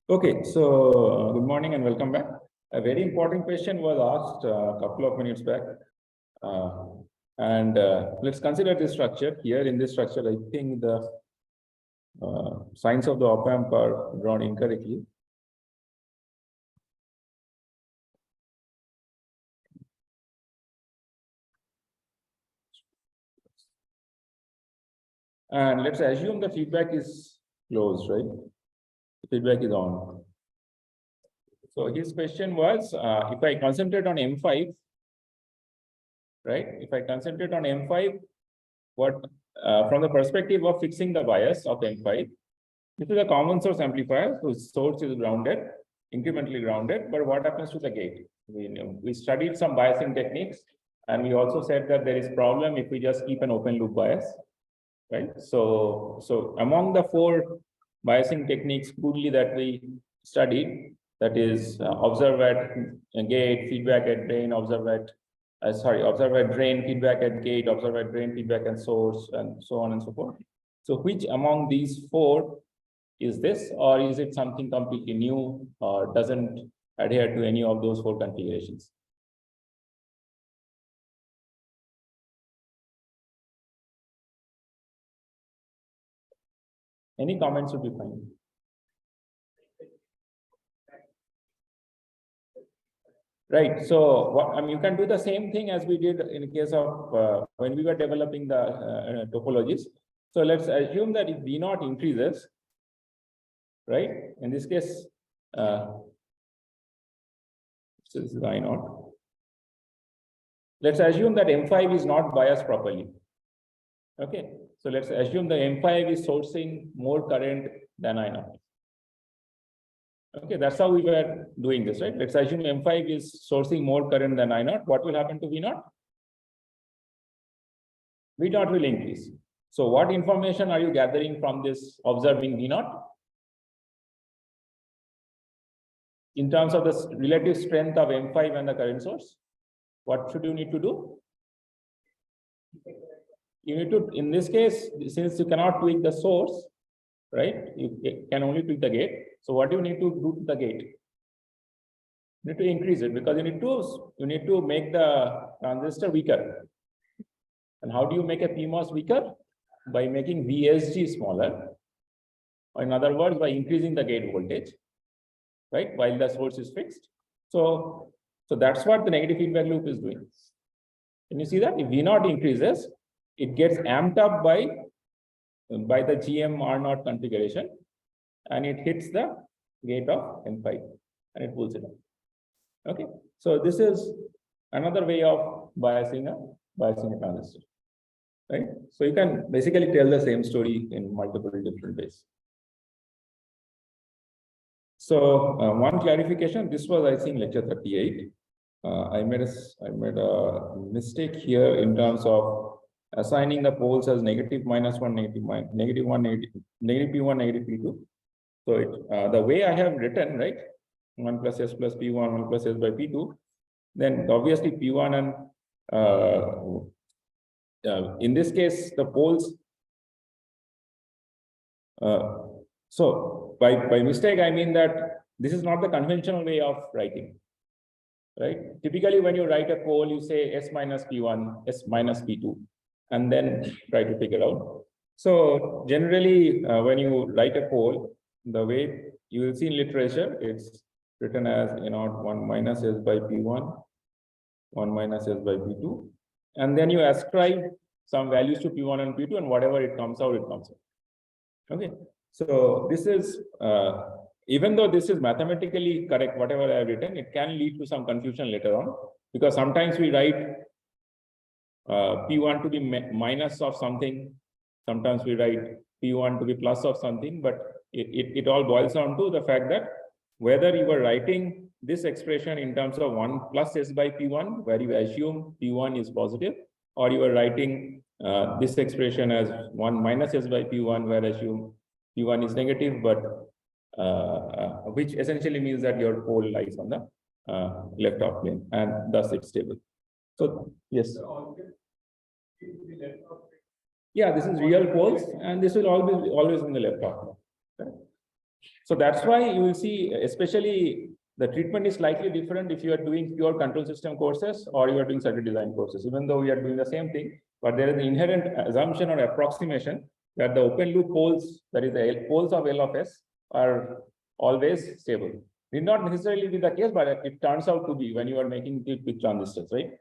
Okay, so good morning and welcome back. A very important question was asked a couple of minutes back. Let's consider this structure. Here in this structure, I think the signs of the op-amp are drawn incorrectly. And let's assume the feedback is closed, right? The feedback is on. So his question was, if I concentrate on M5, right? If I concentrate on M5, what from the perspective of fixing the bias of M5, this is a common source amplifier whose source is grounded, incrementally grounded. But what happens to the gate? We studied some biasing techniques, and we also said that there is problem if we just keep an open loop bias, right? So among the four biasing techniques crudely that we studied, that is observe at gate, feedback at drain, observe at drain, feedback at gate, observe at drain, feedback at source, and so on and so forth. So which among these four is this, or is it something completely new or doesn't adhere to any of those four configurations? Any comments would be fine. Right. So you can do the same thing as we did in case of when we were developing the topologies. So let's assume that if V0 increases, right? In this case, so this is I0. Let's assume that M5 is not biased properly. Okay. So let's assume the M5 is sourcing more current than I0. Okay, that's how we were doing this, right? Let's assume M5 is sourcing more current than I0. What will happen to V0? V0 will increase. So what information are you gathering from this observing V0? In terms of the relative strength of M5 and the current source, what should you need to do? You need to, in this case, since you cannot tweak the source, right? You can only tweak the gate. So what do you need to do to the gate? You need to increase it because you need to make the transistor weaker. And how do you make a PMOS weaker? By making VSG smaller, or in other words, by increasing the gate voltage, right? While the source is fixed. So that's what the negative feedback loop is doing. Can you see that? If V0 increases, it gets amped up by the GM R0 configuration, and it hits the gate of M5 and it pulls it up. Okay, so this is another way of biasing a transistor, right? So you can basically tell the same story in multiple different ways. So one clarification, this was, I think, lecture 38. I made a mistake here in terms of assigning the poles as -1, -1, negative P1, negative P2. So the way I have written, right, 1 plus S plus P1, 1 plus S by P2, then obviously P1 and in this case, the poles. So by mistake, I mean that this is not the conventional way of writing, right? Typically, when you write a pole, you say S minus P1, S minus P2, and then try to figure out. So generally, when you write a pole, the way you will see in literature, it's written as 1 minus S by P1, 1 minus S by P2, and then you ascribe some values to P1 and P2, and whatever it comes out, it comes out. Okay, so this is, even though this is mathematically correct, whatever I have written, it can lead to some confusion later on, because sometimes we write P1 to be minus of something, sometimes we write P1 to be plus of something, but it all boils down to the fact that whether you are writing this expression in terms of 1 plus S by P1, where you assume P1 is positive, or you are writing this expression as 1 minus S by P1, where assume P1 is negative, but which essentially means that your pole lies on the left half plane, and thus it's stable. So yes. Yeah, this is real poles, and this will always be in the left half plane. Right? So that's why you will see, especially the treatment is slightly different if you are doing pure control system courses or you are doing circuit design courses, even though we are doing the same thing, but there is an inherent assumption or approximation that the open loop poles, that is the poles of L of S, are always stable. Did not necessarily be the case, but it turns out to be when you are making it with transistors, right?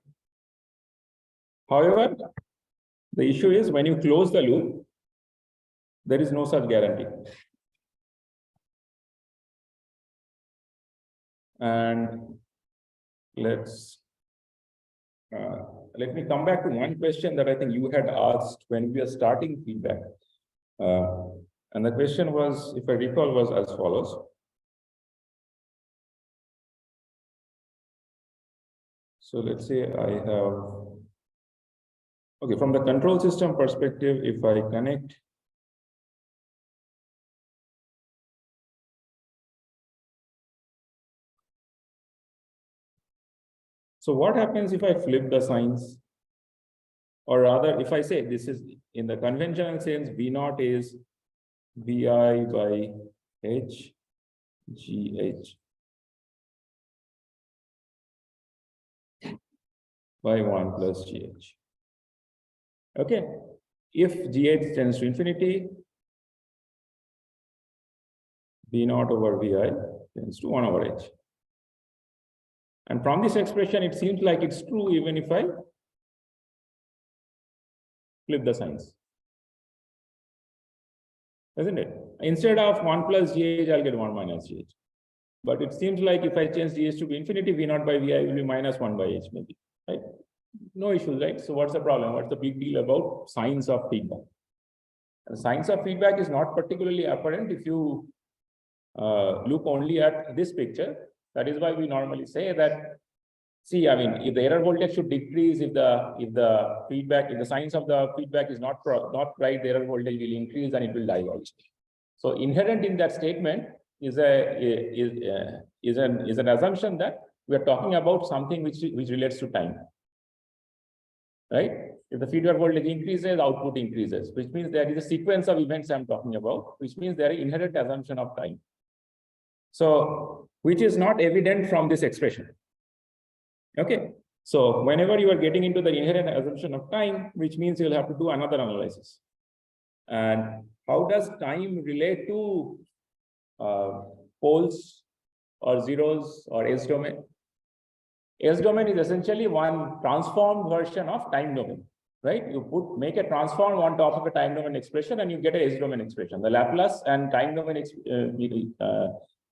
However, the issue is when you close the loop, there is no such guarantee. And let me come back to one question that I think you had asked when we are starting feedback. And the question was, if I recall, was as follows. So let's say I have, okay, from the control system perspective, if I connect so what happens if I flip the signs? Or rather, if I say this is in the conventional sense, V naught is VI by H GH by 1 plus GH. Okay. If GH tends to infinity, V naught over VI tends to 1 over H. And from this expression, it seems like it's true even if I flip the signs. Isn't it? Instead of 1 plus GH, I'll get 1 minus GH. But it seems like if I change GH to be infinity, V naught by VI will be minus 1 by H maybe, right? No issues, right? So what's the problem? What's the big deal about signs of feedback? And signs of feedback is not particularly apparent if you look only at this picture. That is why we normally say that, see, I mean, if the error voltage should decrease, if the signs of the feedback is not right, the error voltage will increase and it will die also. So inherent in that statement is an assumption that we are talking about something which relates to time. Right? If the feedback voltage increases, output increases, which means there is a sequence of events I'm talking about, which means there is inherent assumption of time. So, which is not evident from this expression. Okay. So, whenever you are getting into the inherent assumption of time, which means you'll have to do another analysis. And how does time relate to poles or zeros or S domain? S domain is essentially one transformed version of time domain, right? You make a transform on top of a time domain expression and you get a S domain expression. The Laplace and time domain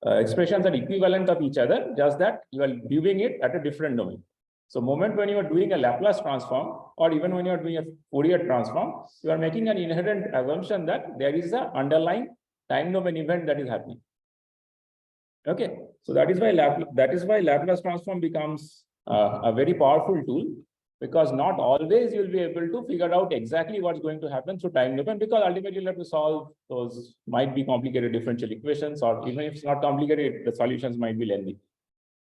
expressions are equivalent of each other, just that you are viewing it at a different domain. So moment when you are doing a Laplace transform, or even when you are doing a Fourier transform, you are making an inherent assumption that there is an underlying time domain event that is happening. Okay, so that is why Laplace transform becomes a very powerful tool, because not always you'll be able to figure out exactly what's going to happen through time domain, because ultimately you'll have to solve those might be complicated differential equations, or even if it's not complicated, the solutions might be lengthy.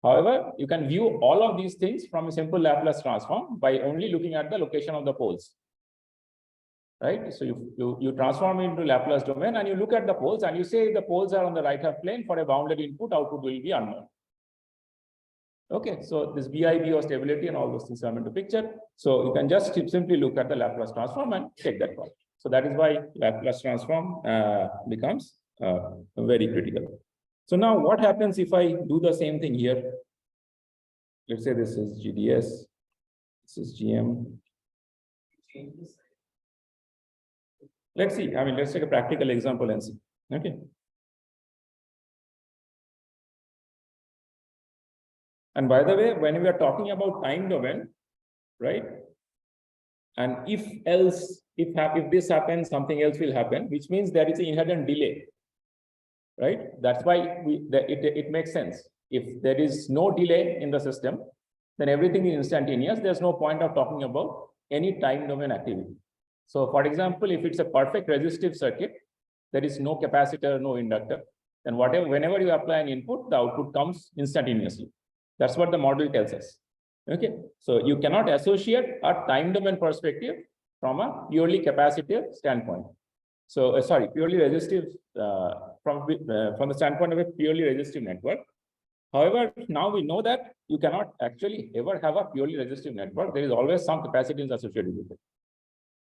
However, you can view all of these things from a simple Laplace transform by only looking at the location of the poles. Right? So you transform into Laplace domain and you look at the poles and you say the poles are on the right half plane for a bounded input, output will be unknown. Okay, so this BIB stability and all those things come into picture. So you can just simply look at the Laplace transform and take that call. So that is why Laplace transform becomes very critical. So now what happens if I do the same thing here? Let's say this is GDS, this is GM. Let's see, I mean, let's take a practical example and see. Okay. And by the way, when we are talking about time domain, right? And if this happens, something else will happen, which means there is an inherent delay, right? That's why it makes sense. If there is no delay in the system, then everything is instantaneous. There's no point of talking about any time domain activity. So for example, if it's a perfect resistive circuit, there is no capacitor, no inductor, then whenever you apply an input, the output comes instantaneously. That's what the model tells us. Okay, so you cannot associate a time domain perspective from a purely capacitive standpoint. So sorry, purely resistive from the standpoint of a purely resistive network. However, now we know that you cannot actually ever have a purely resistive network. There is always some capacitance associated with it.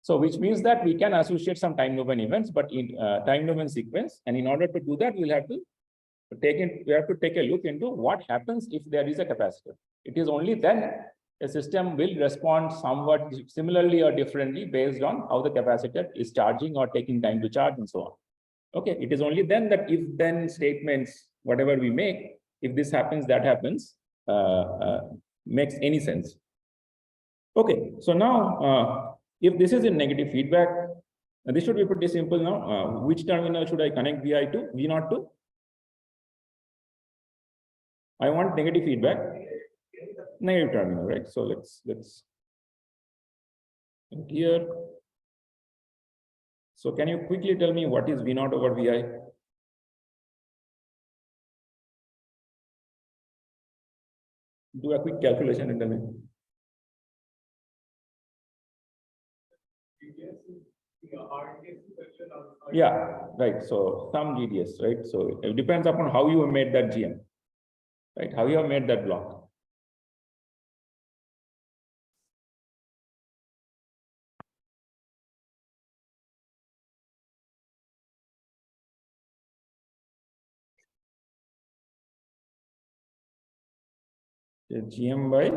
So which means that we can associate some time domain events, but in time domain sequence. And in order to do that, we have to take a look into what happens if there is a capacitor. It is only then a system will respond somewhat similarly or differently based on how the capacitor is charging or taking time to charge and so on. Okay, it is only then that if then statements, whatever we make, if this happens, that happens, makes any sense. Okay, so now if this is in negative feedback, this should be pretty simple now. Which terminal should I connect VI to, V0 to? I want negative feedback, negative terminal, right? So let's here. So can you quickly tell me what is V0 over Vi? Do a quick calculation and tell me. Yeah, right. So some GDS, right? So it depends upon how you have made that GM, right? How you have made that block. GM by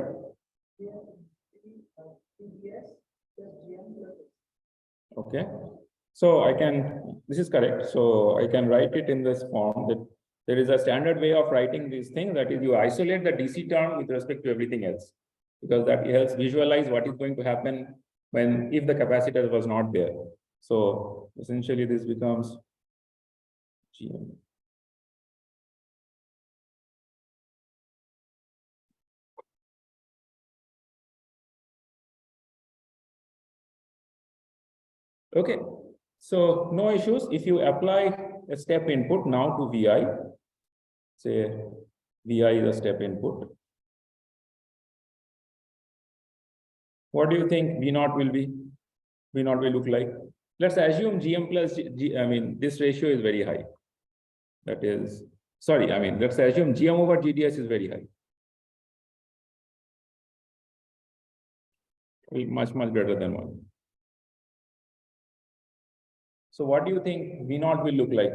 okay. So I can, this is correct. So I can write it in this form that there is a standard way of writing these things, that is you isolate the DC term with respect to everything else, because that helps visualize what is going to happen if the capacitor was not there. So essentially this becomes GM. Okay, so no issues. If you apply a step input now to Vi, say Vi is a step input. What do you think V0 will be? V0 will look like? Let's assume GM plus G, I mean, this ratio is very high. That is, sorry, I mean, let's assume GM over GDS is very high. Much, much better than 1. So what do you think V0 will look like?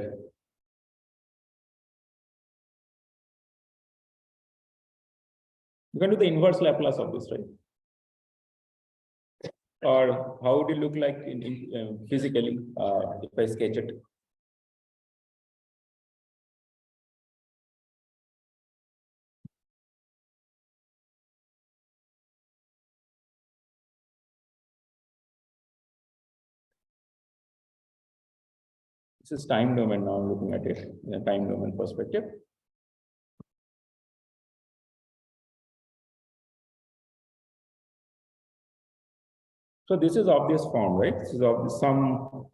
You can do the inverse Laplace of this, right? Or how would it look like physically if I sketch it? This is time domain now, I'm looking at it in a time domain perspective. So this is of this form, right? This is of the sum.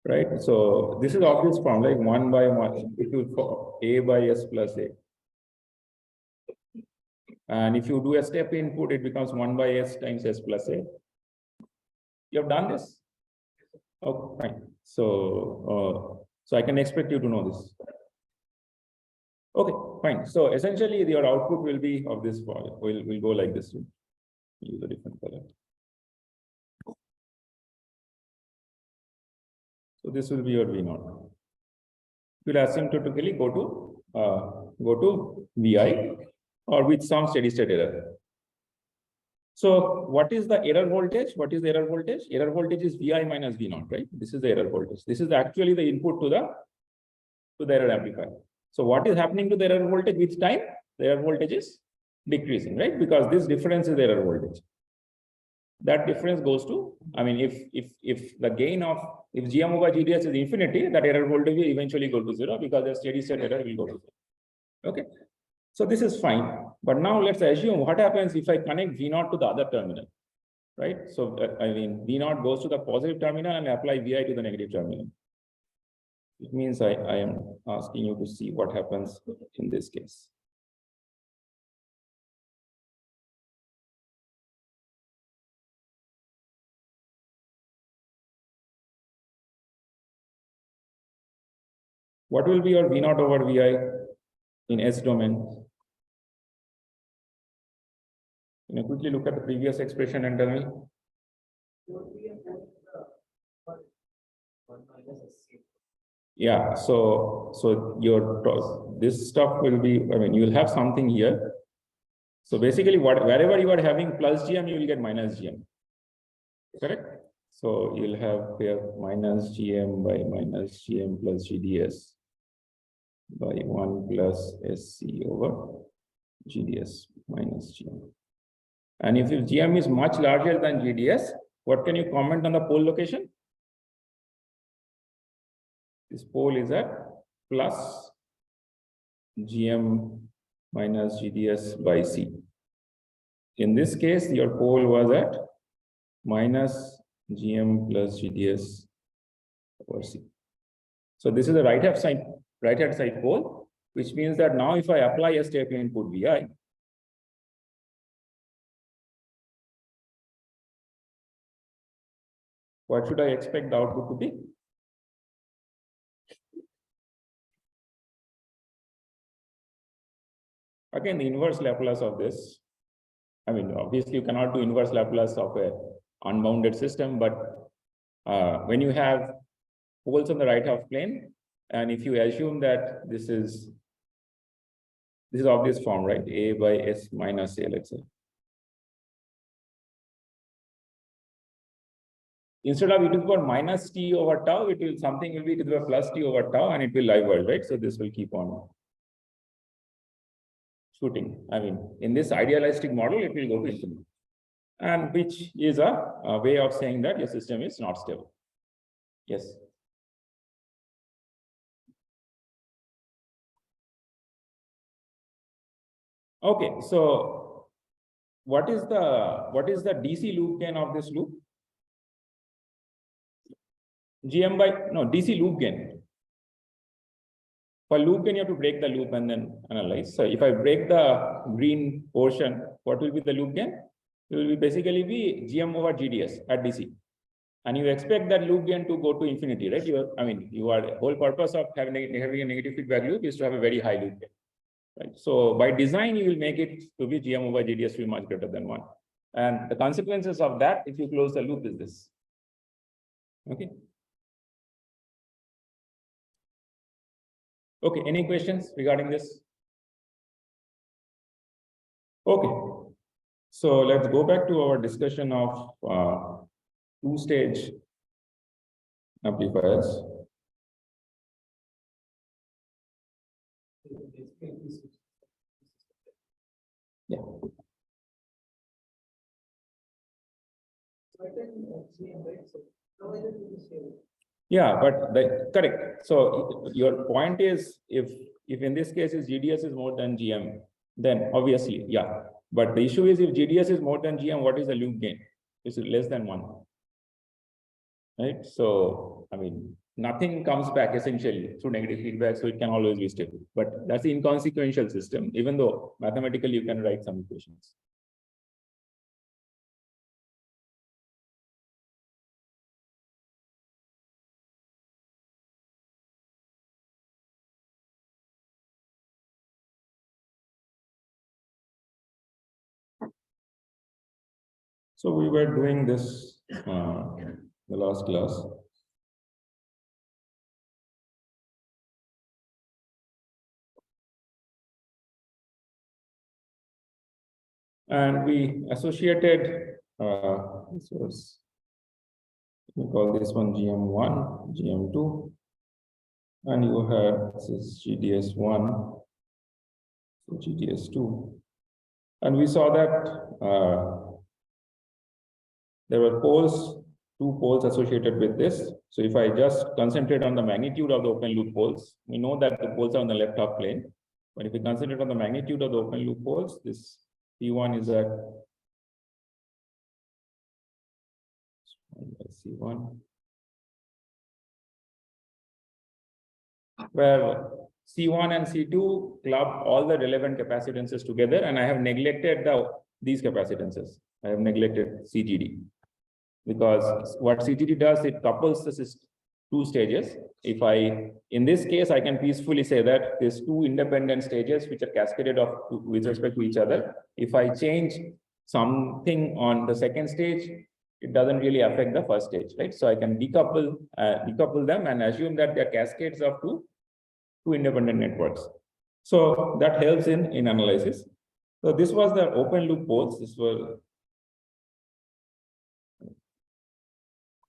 Right. So this is of this form, like 1 by 1 equal A by S plus A. And if you do a step input, it becomes 1 by S times S plus A. You have done this? Oh, fine. So, so I can expect you to know this. Okay, fine. So essentially, your output will be of this form. Will go like this. Use a different color. So this will be your V0. You will asymptotically go to Vi or with some steady state error. So what is the error voltage? What is the error voltage? Error voltage is Vi minus V0, right? This is the error voltage. This is actually the input to the error amplifier. So what is happening to the error voltage with time? The error voltage is decreasing, right? Because this difference is the error voltage. That difference goes to, I mean, if the gain of, if GM over GDS is infinity, that error voltage will eventually go to 0 because the steady state error will go to 0. Okay. So this is fine. But now let's assume what happens if I connect V0 to the other terminal, right? So I mean, V0 goes to the positive terminal and apply Vi to the negative terminal. It means I am asking you to see what happens in this case. What will be your V naught over Vi in S domain? Can you quickly look at the previous expression and tell me? Yeah, so your this stuff will be, I mean, you will have something here. So basically, wherever you are having plus GM, you will get minus GM. Correct? So you'll have here minus GM by minus GM plus GDS by 1 plus SC over GDS minus GM. And if GM is much larger than GDS, what can you comment on the pole location? This pole is at plus GM minus GDS by C. In this case, your pole was at minus GM plus GDS over C. So this is the right hand side pole, which means that now if I apply a step input Vi, what should I expect the output to be? Again, the inverse Laplace of this. I mean, obviously you cannot do inverse Laplace of a unbounded system, but when you have poles on the right half plane, and if you assume that this is of this form, right? A by S minus A, let's say. Instead of e to the power minus t over tau, something will be e to the power plus t over tau, and it will diverge, right? So this will keep on shooting. I mean, in this idealistic model, it will go to infinity, and which is a way of saying that your system is not stable. Yes. Okay, so what is the DC loop gain of this loop? GM by DC loop gain. For loop gain, you have to break the loop and then analyze. So if I break the green portion, what will be the loop gain? It will basically be GM over GDS at DC. And you expect that loop gain to go to infinity, right? The whole purpose of having a negative feedback loop is to have a very high loop gain. Right? So by design, you will make it to be GM over GDS to be much greater than 1. And the consequences of that, if you close the loop, is this. Okay. Okay, any questions regarding this? Okay. So let's go back to our discussion of two-stage amplifiers. Yeah. Yeah, but correct. So your point is, if in this case GDS is more than GM, then obviously, yeah. But the issue is, if GDS is more than GM, what is the loop gain? Is it less than 1? Right? So, I mean, nothing comes back essentially through negative feedback, so it can always be stable. But that's the inconsequential system, even though mathematically you can write some equations. So we were doing this the last class. And we associated, this was, we call this one GM1, GM2, and you had this is GDS1, so GDS2. And we saw that there were poles, 2 poles associated with this. So if I just concentrate on the magnitude of the open loop poles, we know that the poles are on the left half plane. But if we concentrate on the magnitude of the open loop poles, this P1 is at C1, where C1 and C2 club all the relevant capacitances together, and I have neglected these capacitances. I have neglected CGD, because what CGD does, it couples the 2 two stages. If in this case, I can peacefully say that there's two independent stages which are cascaded with respect to each other. If I change something on the second stage, it doesn't really affect the first stage, right? So I can decouple them and assume that they're cascades of two independent networks. So that helps in analysis. So this was the open loop poles. This was,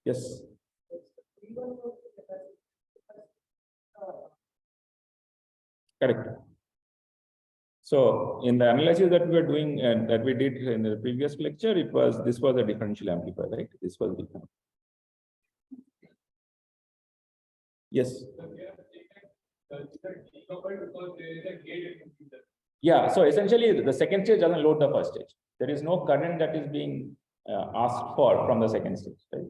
yes. Correct. So in the analysis that we were doing and that we did in the previous lecture, this was a differential amplifier, right? This was different. Yes. Yeah. So essentially, the second stage doesn't load the first stage. There is no current that is being asked for from the second stage, right?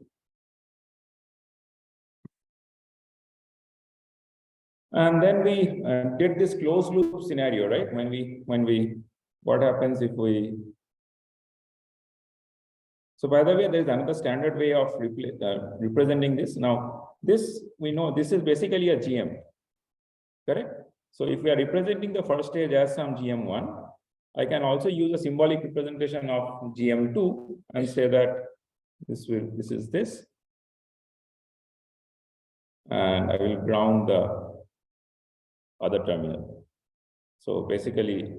And then we did this closed loop scenario, right? What happens if we? So by the way, there is another standard way of representing this. Now, this we know this is basically a GM, correct? So if we are representing the first stage as some GM1, I can also use a symbolic representation of GM2 and say that this is this, and I will ground the other terminal. So basically,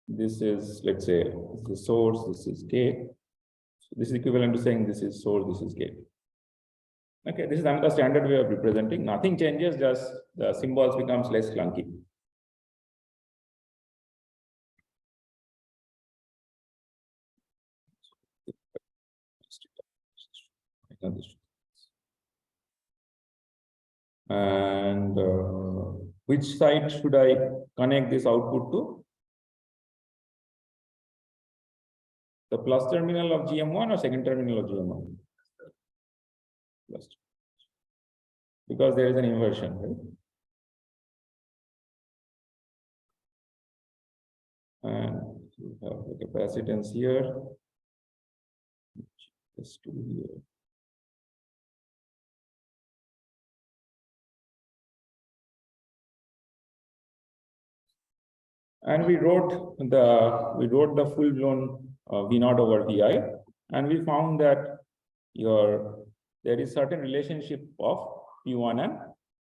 this is, let's say, this is source, this is gate. So this is equivalent to saying this is source, this is gate. Okay, this is another standard way of representing. Nothing changes, just the symbols becomes less clunky. And which side should I connect this output to? The plus terminal of GM1 or second terminal of GM1? Plus. Because there is an inversion, right? And you have the capacitance here. Just to here. And we wrote the full-blown V0 over Vi, and we found that there is certain relationship of P1 and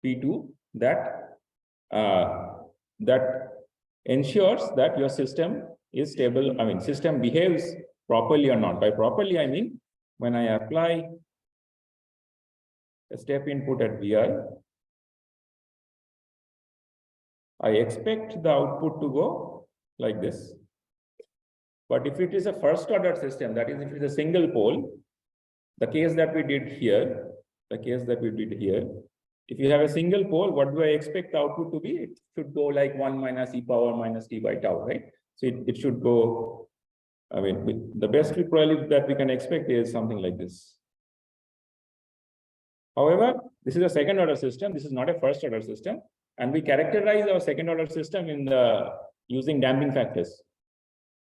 P2 that ensures that your system is stable. I mean, system behaves properly or not. By properly, I mean when I apply a step input at Vi, I expect the output to go like this. But if it is a first order system, that is, if it is a single pole, the case that we did here, if you have a single pole, what do I expect the output to be? It should go like 1 minus e power minus t by tau, right? So it should go, I mean, the best probability that we can expect is something like this. However, this is a second order system. This is not a first order system. And we characterize our second order system using damping factors,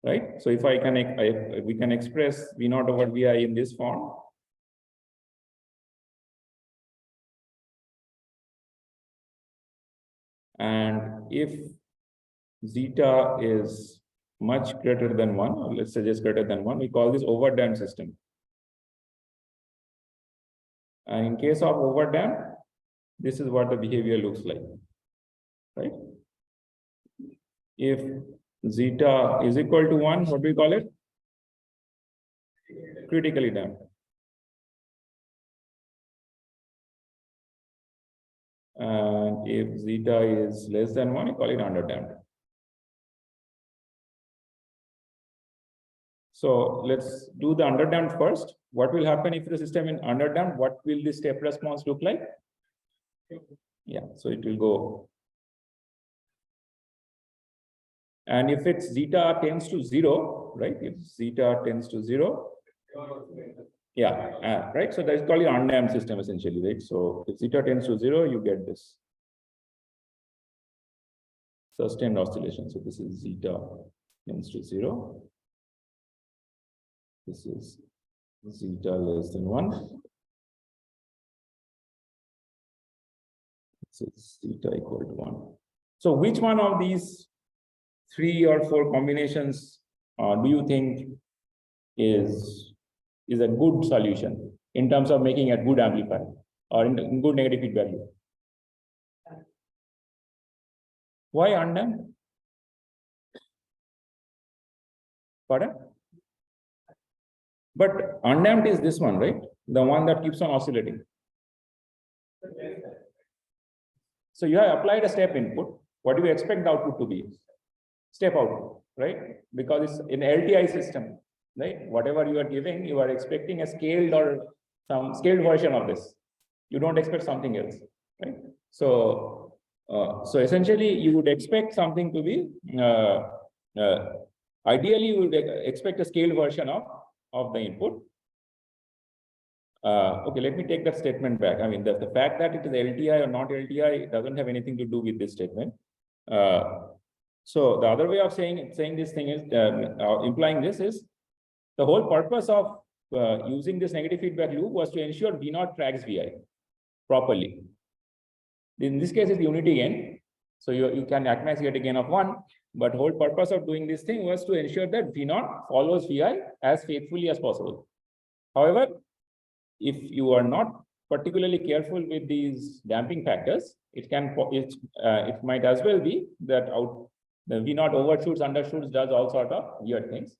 right? So if we can express V0 over Vi in this form. And if zeta is much greater than 1, or let's suggest greater than 1, we call this overdamped system. And in case of overdamped, this is what the behavior looks like, right? If zeta is equal to 1, what do we call it? Critically damped. And if zeta is less than 1, we call it underdamped. So let's do the underdamped first. What will happen if the system is underdamped? What will the step response look like? Yeah, so it will go. And if it's zeta tends to 0, right? If zeta tends to 0, yeah, right. So that's called an undamped system essentially, right? So if zeta tends to 0, you get this sustained oscillation. So this is zeta tends to 0. This is zeta less than 1. So theta equal to 1. So which one of these 3 or 4 combinations do you think is a good solution in terms of making a good amplifier or in good negative feedback loop? Why undamped? Pardon? But undamped is this one, right? The one that keeps on oscillating. So you have applied a step input. What do you expect the output to be? Step output, right? Because it's in LTI system, right? Whatever you are giving, you are expecting a scaled or some scaled version of this. You don't expect something else, right? So, so essentially, you would expect something to be ideally you would expect a scaled version of the input. Okay, let me take that statement back. I mean, the fact that it is LTI or not LTI doesn't have anything to do with this statement. So the other way of saying this thing is implying this is the whole purpose of using this negative feedback loop was to ensure V0 tracks Vi properly. In this case, it's unity gain. So you can recognize here a gain of 1, but whole purpose of doing this thing was to ensure that V0 follows Vi as faithfully as possible. However, if you are not particularly careful with these damping factors, it might as well be that the V0 overshoots, undershoots, does all sort of weird things.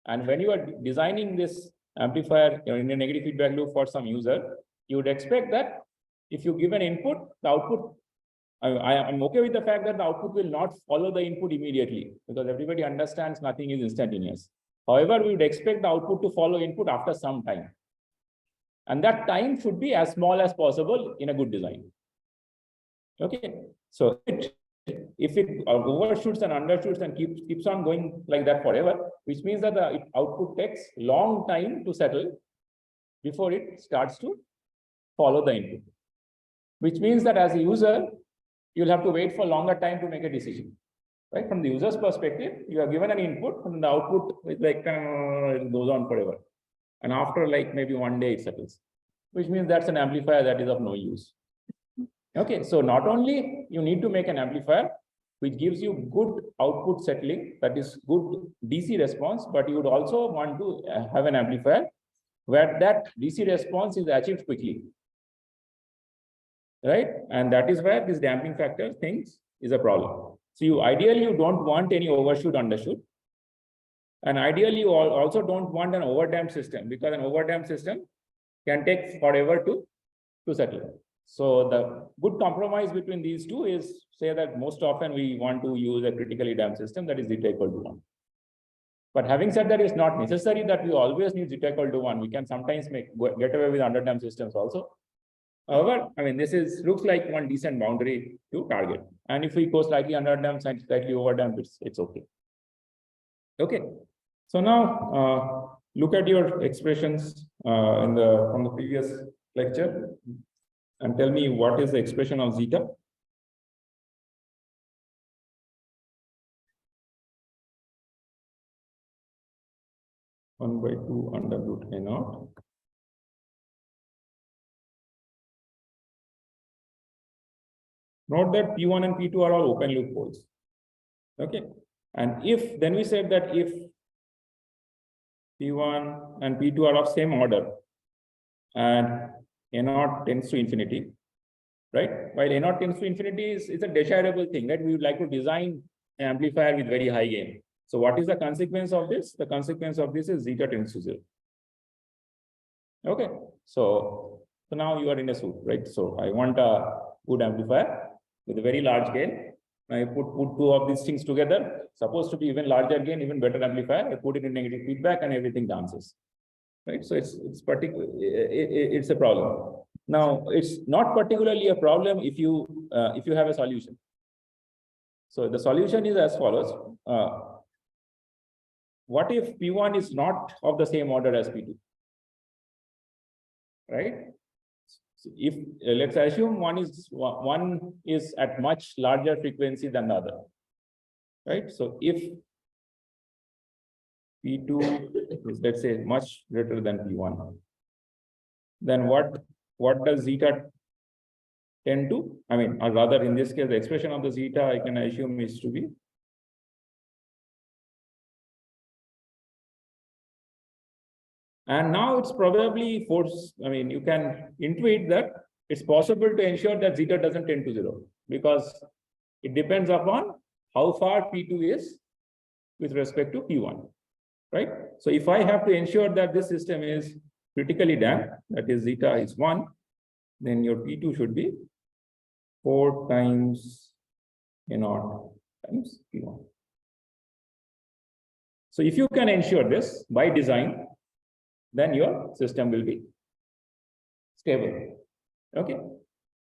And when you are designing this amplifier in a negative feedback loop for some user, you would expect that if you give an input, the output, I'm okay with the fact that the output will not follow the input immediately, because everybody understands nothing is instantaneous. However, we would expect the output to follow input after some time. And that time should be as small as possible in a good design. Okay, so if it overshoots and undershoots and keeps on going like that forever, which means that the output takes long time to settle before it starts to follow the input. Which means that as a user, you'll have to wait for longer time to make a decision. Right? From the user's perspective, you have given an input and the output is like it goes on forever. And after like maybe 1 day it settles, which means that's an amplifier that is of no use. Okay, so not only you need to make an amplifier which gives you good output settling, that is good DC response, but you would also want to have an amplifier where that DC response is achieved quickly. Right? And that is where this damping factor things is a problem. So ideally you don't want any overshoot, undershoot. And ideally you also don't want an overdamped system, because an overdamped system can take forever to settle. So the good compromise between these two is say that most often we want to use a critically damped system that is zeta equal to 1. But having said that, it's not necessary that we always need zeta equal to 1. We can sometimes get away with underdamped systems also. However, I mean, this looks like one decent boundary to target. And if we go slightly underdamped, slightly overdamped, it's okay. Okay. So now look at your expressions from the previous lecture and tell me what is the expression of zeta. One by 2 under root A0. Note that P1 and P2 are all open loop poles. Okay. And then we said that if P1 and P2 are of same order and A0 tends to infinity, right? While A0 tends to infinity is a desirable thing, right? We would like to design an amplifier with very high gain. So what is the consequence of this? The consequence of this is zeta tends to 0. Okay. So now you are in a suit, right? So I want a good amplifier with a very large gain. I put 2 of these things together, supposed to be even larger gain, even better amplifier. I put it in negative feedback and everything dances, right? So it's a problem. Now it's not particularly a problem if you have a solution. So the solution is as follows. What if P1 is not of the same order as P2, right? If let's assume one is at much larger frequency than the other, right? So if P2 is, let's say, much greater than P1, then what does zeta tend to, I mean, or rather in this case, the expression of the zeta I can assume is to be and now it's probably I mean, you can intuit that it's possible to ensure that zeta doesn't tend to 0 because it depends upon how far P2 is with respect to P1, right? So if I have to ensure that this system is critically damped, that is zeta is 1, then your P2 should be 4 times A0 times P1. So if you can ensure this by design, then your system will be stable. Okay.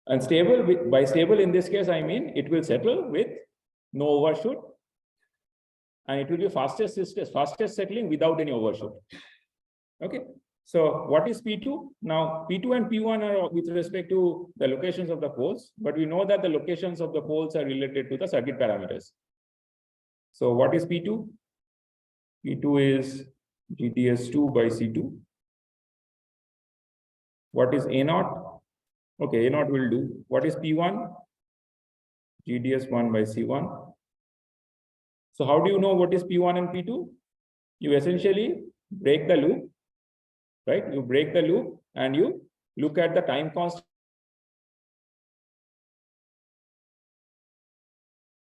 And stable, by stable in this case, I mean it will settle with no overshoot. And it will be fastest settling without any overshoot. Okay. So what is P2? Now P2 and P1 are with respect to the locations of the poles, but we know that the locations of the poles are related to the circuit parameters. So what is P2? P2 is GTS2 by C2. What is A0? Okay, A0 will do. What is P1? GDS1 by C1. So how do you know what is P1 and P2? You essentially break the loop, right? You break the loop and you look at the time constant.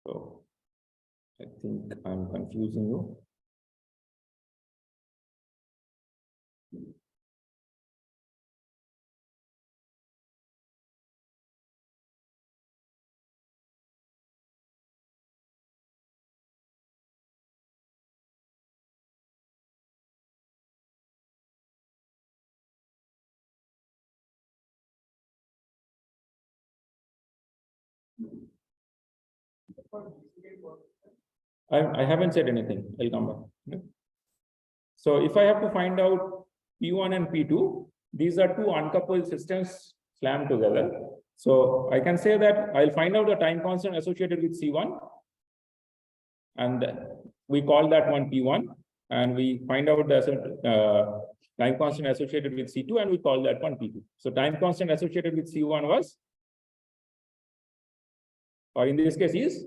So I think I'm confusing you. I haven't said anything. I'll come back. So if I have to find out P1 and P2, these are two uncoupled systems slammed together. So I can say that I'll find out the time constant associated with C1. And we call that one P1. And we find out the time constant associated with C2 and we call that one P2. So time constant associated with C1 was, or in this case is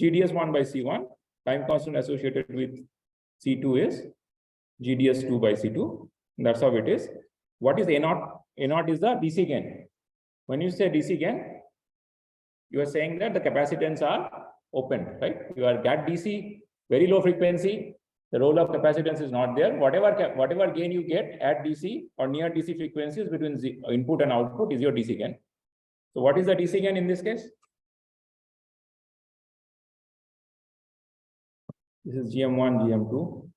GDS1 by C1. Time constant associated with C2 is GDS2 by C2. That's how it is. What is A0? A0 is the DC gain. When you say DC gain, you are saying that the capacitance are open, right? You are GAT DC, very low frequency. The role of capacitance is not there. Whatever gain you get at DC or near DC frequencies between input and output is your DC gain. So what is the DC gain in this case? This is GM1, GM2.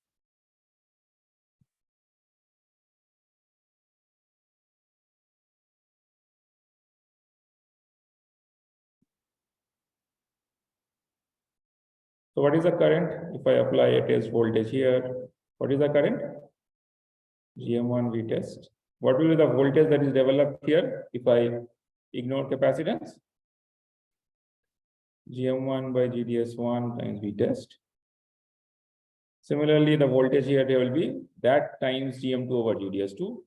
So what is the current? If I apply a test voltage here, what is the current? GM1 V test. What will be the voltage that is developed here if I ignore capacitance? GM1 by GDS1 times V test. Similarly, the voltage here there will be that times GM2 over GDS2.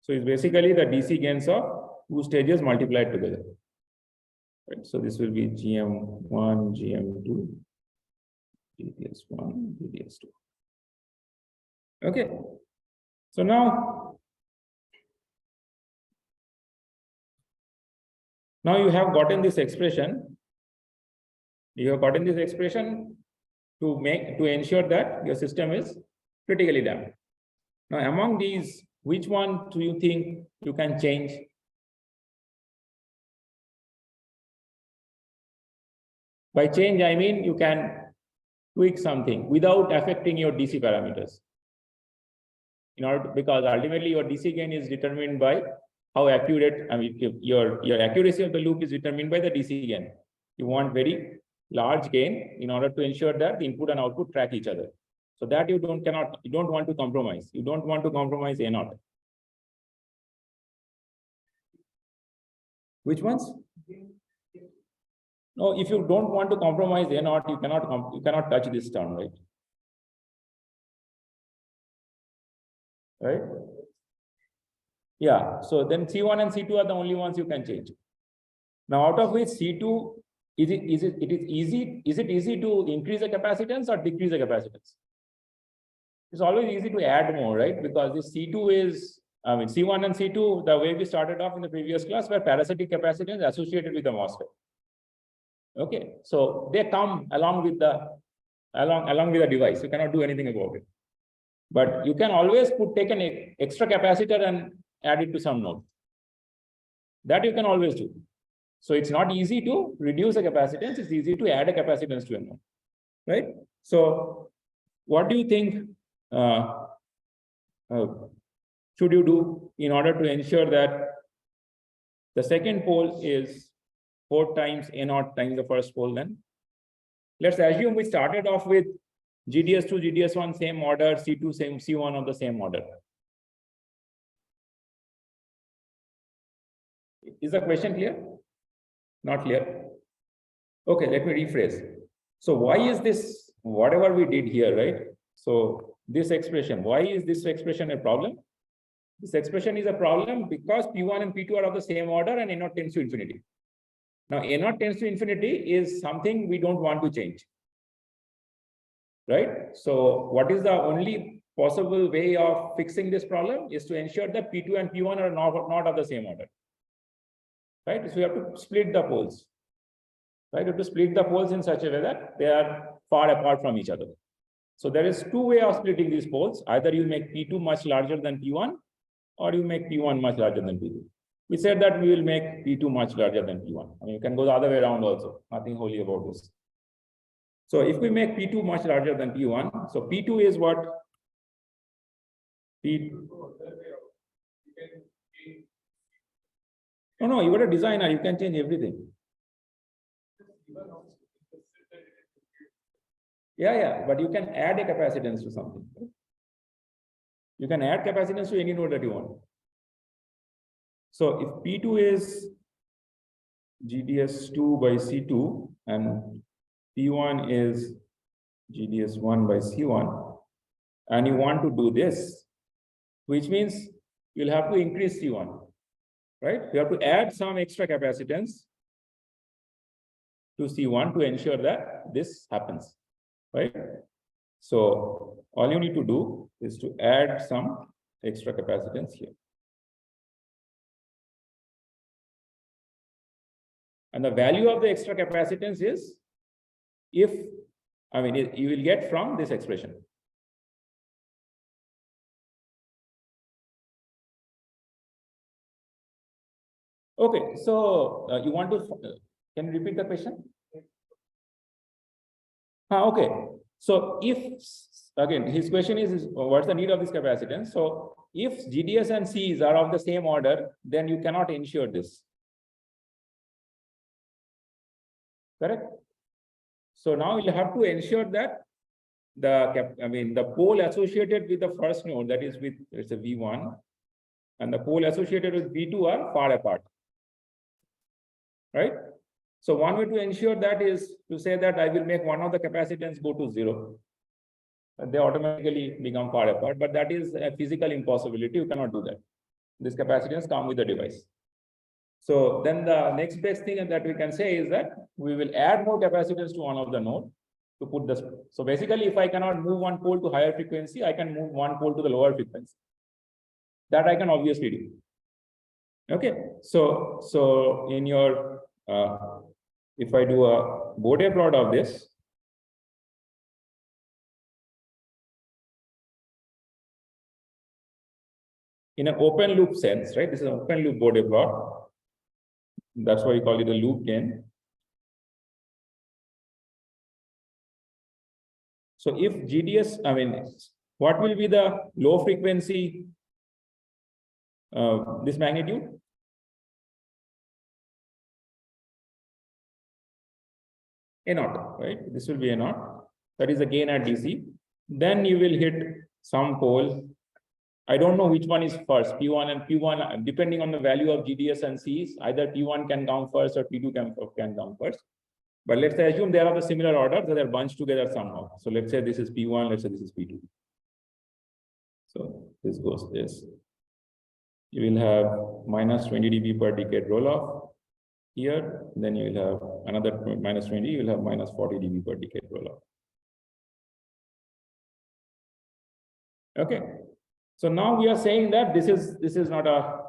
So it's basically the DC gains of two stages multiplied together. Right. So this will be GM1, GM2, GDS1, GDS2. Okay. So now you have gotten this expression. You have gotten this expression to ensure that your system is critically damped. Now, among these, which one do you think you can change? By change, I mean you can tweak something without affecting your DC parameters. Because ultimately your DC gain is determined by how accurate, I mean, your accuracy of the loop is determined by the DC gain. You want very large gain in order to ensure that the input and output track each other. So that you don't want to compromise. You don't want to compromise A0. Which ones? No, if you don't want to compromise A0, you cannot touch this term, right? Right? Yeah, so then C1 and C2 are the only ones you can change. Now, out of which C2, is it easy to increase the capacitance or decrease the capacitance? It's always easy to add more, right? Because this C2 is, C1 and C2, the way we started off in the previous class, were parasitic capacitance associated with the MOSFET. Okay, so they come along with the device. You cannot do anything about it. But you can always take an extra capacitor and add it to some node. That you can always do. So it's not easy to reduce the capacitance. It's easy to add a capacitance to a node, right? So what do you think should you do in order to ensure that the second pole is 4 times A0 times the first pole then? Let's assume we started off with GDS2, GDS1, same order, C2, same, C1 of the same order. Is the question clear? Not clear? Okay, let me rephrase. So why is this, whatever we did here, right? So this expression, why is this expression a problem? This expression is a problem because P1 and P2 are of the same order and A0 tends to infinity. Now, A0 tends to infinity is something we don't want to change, right? So what is the only possible way of fixing this problem is to ensure that P2 and P1 are not of the same order, right? So we have to split the poles, right? You have to split the poles in such a way that they are far apart from each other. So there is 2 ways of splitting these poles. Either you make P2 much larger than P1, or you make P1 much larger than P2. We said that we will make P2 much larger than P1. I mean, you can go the other way around also. Nothing holy about this. So if we make P2 much larger than P1, so P2 is what? P2. No, you are a designer. You can change everything. Yeah, but you can add a capacitance to something. You can add capacitance to any node that you want. So if P2 is GDS2 by C2 and P1 is GDS1 by C1, and you want to do this, which means you'll have to increase C1, right? You have to add some extra capacitance to C1 to ensure that this happens, right? So all you need to do is to add some extra capacitance here. And the value of the extra capacitance is you will get from this expression. Okay, so you want to, can you repeat the question? Okay, so if, again, his question is what's the need of this capacitance? So if GDS and Cs are of the same order, then you cannot ensure this. Correct? So now you have to ensure that the pole associated with the first node, that is with, it's a V1, and the pole associated with V2 are far apart, right? So one way to ensure that is to say that I will make one of the capacitance go to 0. They automatically become far apart, but that is a physical impossibility. You cannot do that. This capacitance comes with the device. So then the next best thing that we can say is that we will add more capacitance to one of the node to put this. So basically, if I cannot move one pole to higher frequency, I can move one pole to the lower frequency. That I can obviously do. Okay, so in your if I do a Bode plot of this, in an open loop sense, right? This is an open loop Bode plot. That's why we call it a loop gain. So if GDS, what will be the low frequency, this magnitude? A0, right? This will be A0. That is the gain at DC. Then you will hit some pole. I don't know which one is first, P1 and P1, depending on the value of GDS and Cs, either P1 can come first or P2 can come first. But let's assume they are of the similar order, so they're bunched together somehow. So let's say this is P1, let's say this is P2. So this goes this. you will have minus 20 dB per decade roll off here. Then you will have another minus 20, you will have minus 40 dB per decade roll off. Okay. So now we are saying that this is not a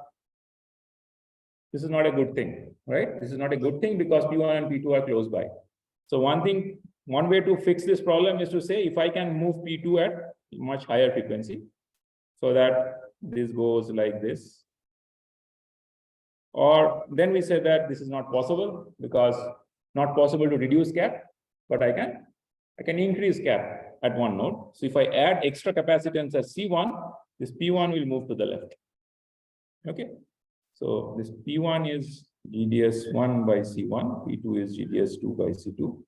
good thing, right? This is not a good thing because P1 and P2 are close by. So one way to fix this problem is to say if I can move P2 at much higher frequency, so that this goes like this. Or then we say that this is not possible because not possible to reduce cap, but I can increase cap at one node. So if I add extra capacitance as C1, this P1 will move to the left. Okay. So this P1 is GDS1 by C1, P2 is GDS2 by C2.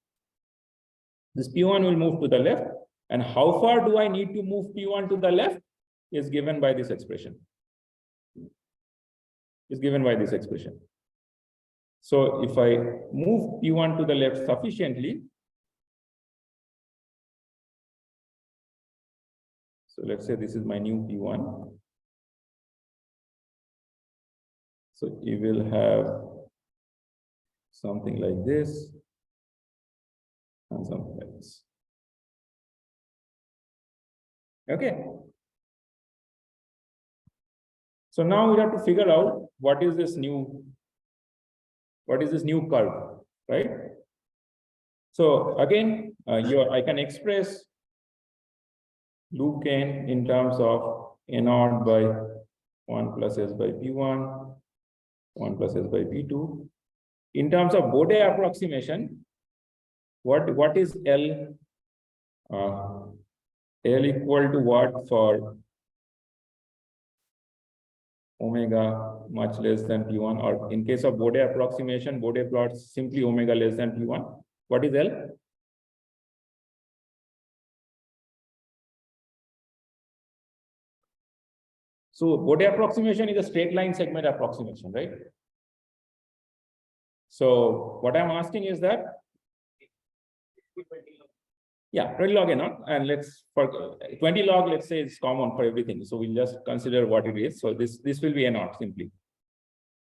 This P1 will move to the left. And how far do I need to move P1 to the left is given by this expression. Is given by this expression. So if I move P1 to the left sufficiently, so let's say this is my new P1. So you will have something like this and something like this. Okay. So now we have to figure out what is this new curve, right? So again, I can express loop gain in terms of A0 by 1 plus S by P1, 1 plus S by P2. In terms of Bode approximation, what is L? L equal to what for omega much less than P1, or in case of Bode approximation, Bode plots simply omega less than P1. What is L? So Bode approximation is a straight line segment approximation, right? So what I'm asking is that, yeah, 20 log A0, and for 20 log, let's say it's common for everything. So we'll just consider what it is. So this will be A0 simply,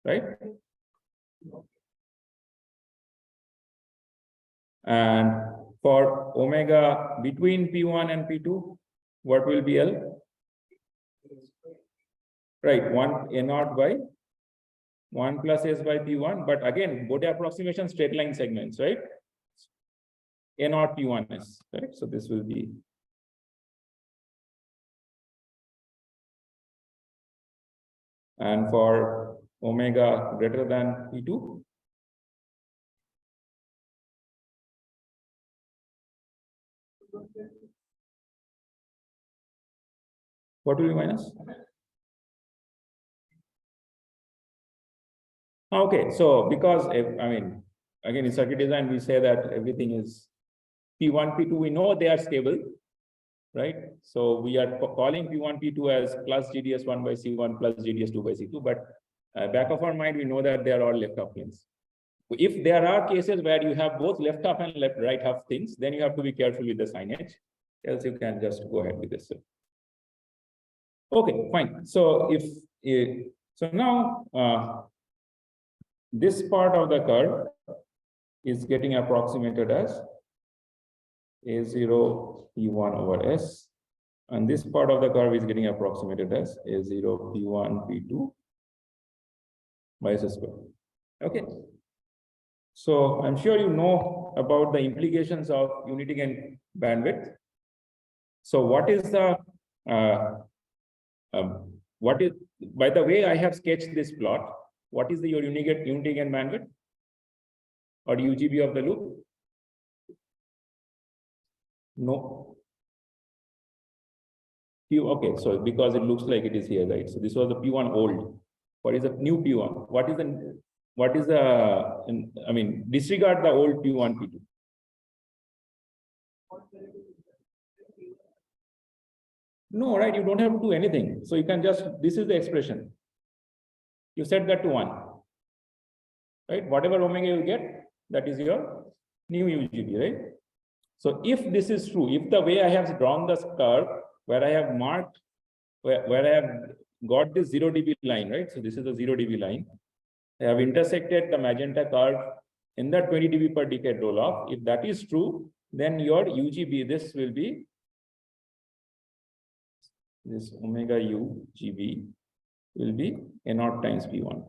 right? And for omega between P1 and P2, what will be L? Right, 1 A0 by 1 plus S by P1. But again, Bode approximation straight line segments, right? A0 P1S, right? So this will be and for omega greater than P2, what will be minus? Okay, so because I mean, again in circuit design we say that everything is P1, P2, we know they are stable, right? So we are calling P1, P2 as plus GDS1 by C1 plus GDS2 by C2, but back of our mind, we know that they are all left half planes. If there are cases where you have both left half and right half things, then you have to be careful with the signage, else you can just go ahead with this. Okay, fine. So so now this part of the curve is getting approximated as A0 P1 over S, and this part of the curve is getting approximated as A0 P1 P2 by S square. Okay. So I'm sure you know about the implications of unity gain bandwidth. So what is the by the way I have sketched this plot, what is your unity gain bandwidth or UGB of the loop? No. Okay, so because it looks like it is here, right? So this was the P1 old. What is the new P1? What is the I mean, disregard the old P1, P2. No, right? You don't have to do anything. So you can just, this is the expression. You set that to 1. Right? Whatever omega you get, that is your new UGB, right? So if this is true, if the way I have drawn this curve, where I have marked, where I have got this 0 dB line, right? So this is a 0 dB line. I have intersected the magenta curve in the 20 dB per decade roll off. If that is true, then your UGB, this will be this omega UGB will be A0 times P1.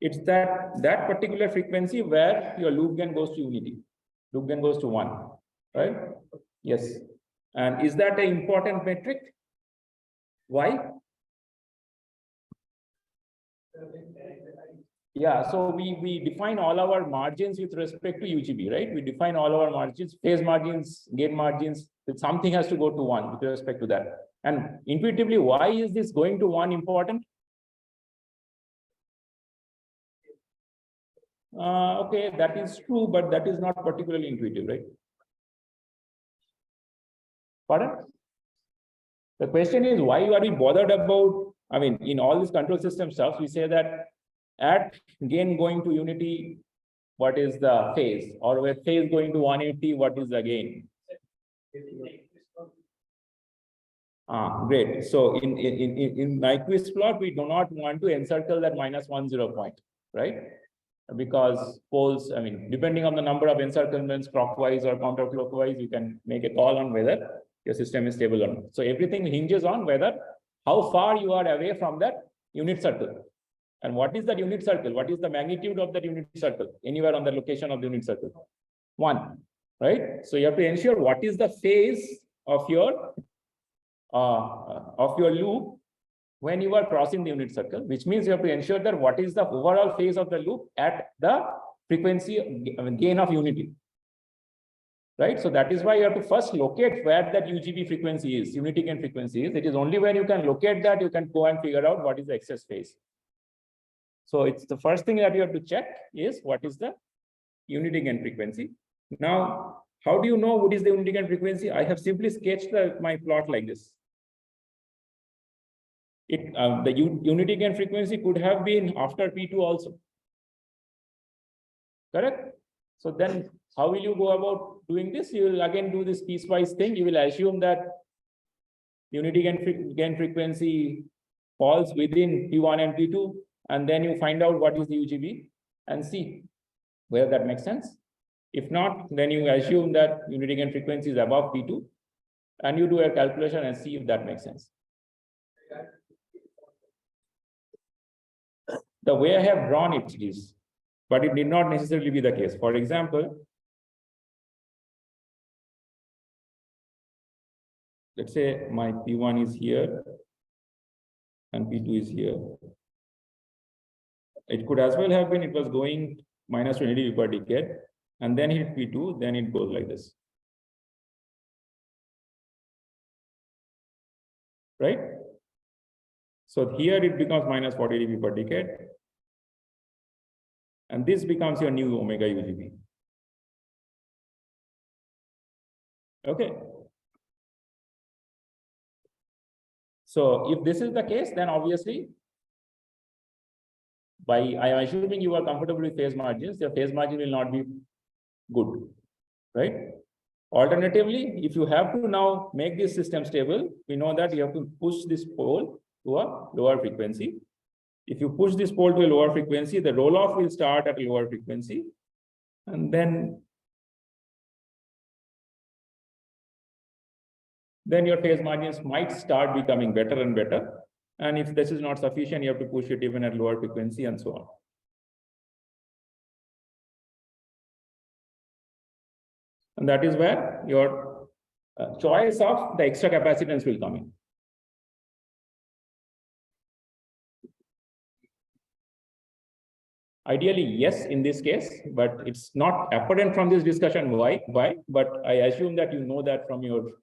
It's that particular frequency where your loop gain goes to unity. Loop gain goes to 1, right? Yes. And is that an important metric? Why? Yeah, so we define all our margins with respect to UGB, right? We define all our margins, phase margins, gain margins, something has to go to 1 with respect to that. And intuitively, why is this going to 1 important? Okay, that is true, but that is not particularly intuitive, right? Pardon? The question is, why are we bothered about, I mean, in all this control system stuff, we say that at gain going to unity, what is the phase? Or with phase going to 180, what is the gain? Great. So in Nyquist plot, we do not want to encircle that -10 point, right? Because poles, I mean, depending on the number of encirclements, clockwise or counterclockwise, you can make a call on whether your system is stable or not. So everything hinges on whether how far you are away from that unit circle. And what is that unit circle? What is the magnitude of that unit circle? Anywhere on the location of the unit circle? 1, right? So you have to ensure what is the phase of your loop when you are crossing the unit circle, which means you have to ensure that what is the overall phase of the loop at the frequency gain of unity, right? So that is why you have to first locate where that UGB frequency is, unity gain frequency is. It is only when you can locate that you can go and figure out what is the excess phase. So it's the first thing that you have to check is what is the unity gain frequency. Now, how do you know what is the unity gain frequency? I have simply sketched my plot like this. The unity gain frequency could have been after P2 also. Correct? So then how will you go about doing this? You will again do this piecewise thing. You will assume that unity gain frequency falls within P1 and P2, and then you find out what is the UGB and see whether that makes sense. If not, then you assume that unity gain frequency is above P2, and you do a calculation and see if that makes sense. The way I have drawn it is, but it did not necessarily be the case. For example, let's say my P1 is here and P2 is here. It could as well have been, it was going -20 dB per decade, and then hit P2, then it goes like this. Right? So here it becomes -40 dB per decade. And this becomes your new omega UGB. Okay. So if this is the case, then obviously, I'm assuming you are comfortable with phase margins, your phase margin will not be good, right? Alternatively, if you have to now make this system stable, we know that you have to push this pole to a lower frequency. If you push this pole to a lower frequency, the roll-off will start at a lower frequency. And then your phase margins might start becoming better and better. And if this is not sufficient, you have to push it even at lower frequency and so on. And that is where your choice of the extra capacitance will come in. Ideally, yes, in this case, but it's not apparent from this discussion why, but I assume that you know that from your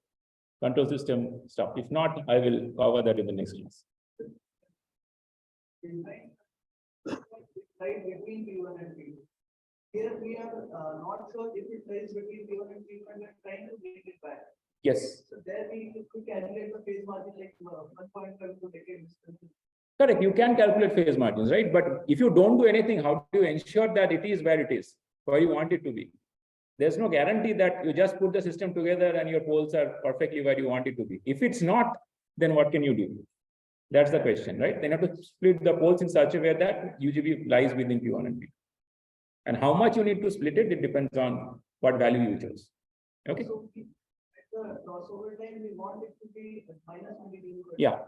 control system stuff. If not, I will cover that in the next class. Right between P1 and P2. Here we are not sure if it lies between P1 and P2 and we're trying to bring it back. Yes. So there we could calculate the phase margin like 1.5 to decade distance. Correct. You can calculate phase margins, right? But if you don't do anything, how do you ensure that it is where it is, where you want it to be? There's no guarantee that you just put the system together and your poles are perfectly where you want it to be. If it's not, then what can you do? That's the question, right? Then you have to split the poles in such a way that UGB lies within P1 and P2. And how much you need to split it, it depends on what value you chose. Okay. So at the crossover time, we want it to be minus 20 dB. Yeah.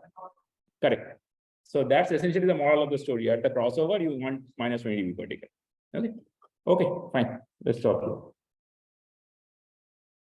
Correct. So that's essentially the moral of the story. At the crossover, you want minus 20 dB per decade. Okay. Okay, fine. Let's stop here.